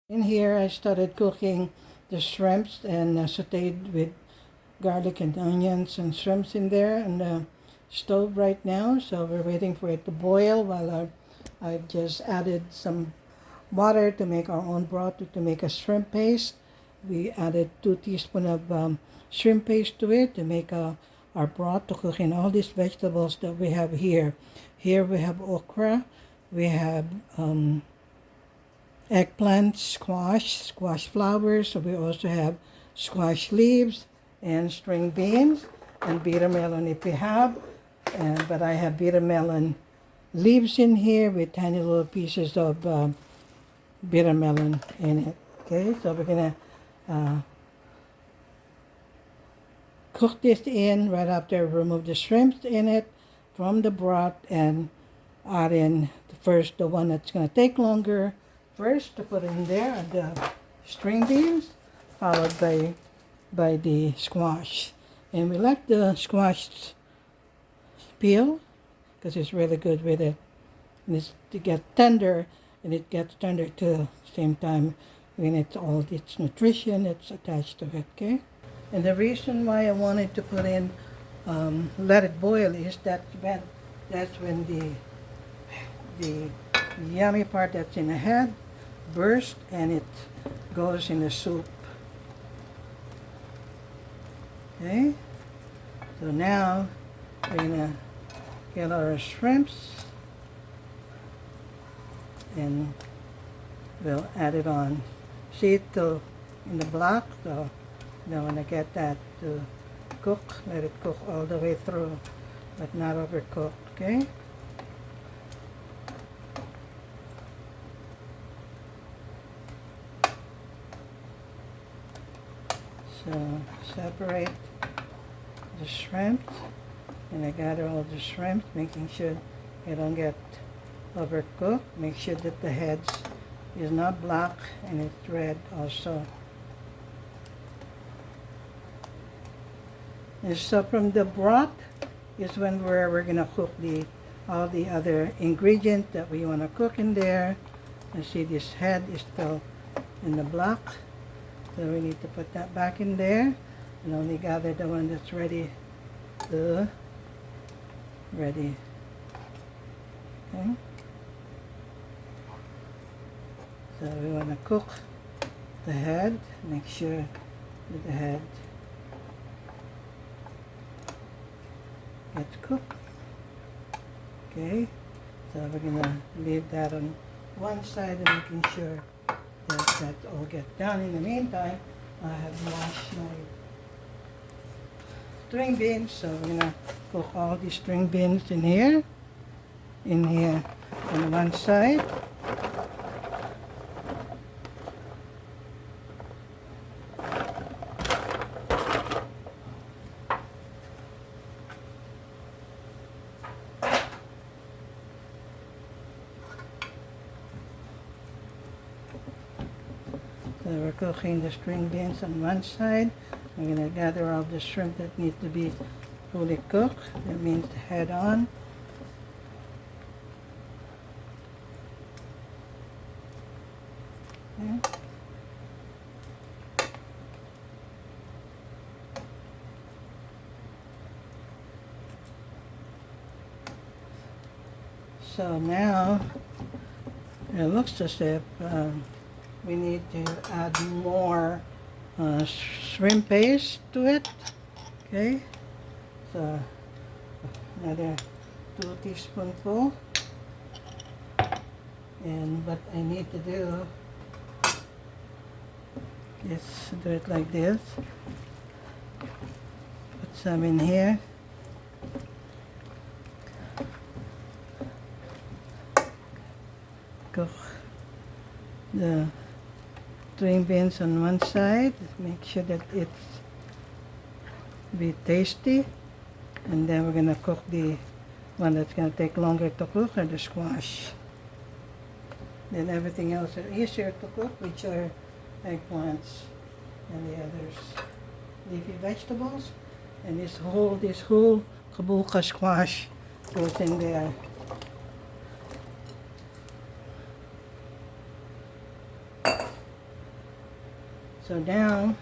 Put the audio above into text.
In here, I started cooking the shrimps and sauteed with garlic and onions and shrimps in there on the stove right now. So we're waiting for it to boil while I've just added some water to make our own broth to make a shrimp paste. We added 2 teaspoons of shrimp paste to it to make our broth to cook in all these vegetables that we have here. Here we have okra, we have eggplant, squash flowers. So we also have squash leaves and string beans and bitter melon if we have. But I have bitter melon leaves in here with tiny little pieces of bitter melon in it. Okay, so we're gonna cook this in right after we remove the shrimps in it from the broth and add in the one that's gonna take longer. First, to put in there are the string beans, followed by the squash. And we like the squash peel because it's really good with it. And it's to get tender, and it gets tender too at the same time when it's all its nutrition it's attached to it, okay? And the reason why I wanted to put in let it boil is that's when the yummy part that's in the head burst and it goes in the soup. Okay, so now we're gonna get our shrimps and we'll add it on. See it till in the block, so now when I get that to cook, let it cook all the way through, but not overcooked, okay? So separate the shrimp, and I gather all the shrimp, making sure they don't get overcooked. Make sure that the head is not black and it's red also. And so from the broth is where we're gonna cook all the other ingredients that we want to cook in there. And see, this head is still in the block. So we need to put that back in there and only gather the one that's ready. Okay. So we want to cook the head. Make sure that the head gets cooked. Okay. So we're gonna leave that on one side and making sure that all get done. In the meantime, I have washed my string beans, so we're gonna cook all the string beans in here on one side. So we're cooking the string beans on one side. We're going to gather all the shrimp that need to be fully cooked. That means the head on. Okay. So now it looks as if we need to add more shrimp paste to it. Okay, so another 2 teaspoonful. And what I need to do is do it like this. Put some in here. Cook the string beans on one side. Make sure that it's be tasty, and then we're gonna cook the one that's gonna take longer to cook, or the squash. Then everything else is easier to cook, which are eggplants and the others leafy vegetables. And this whole kabuka squash goes in there. So now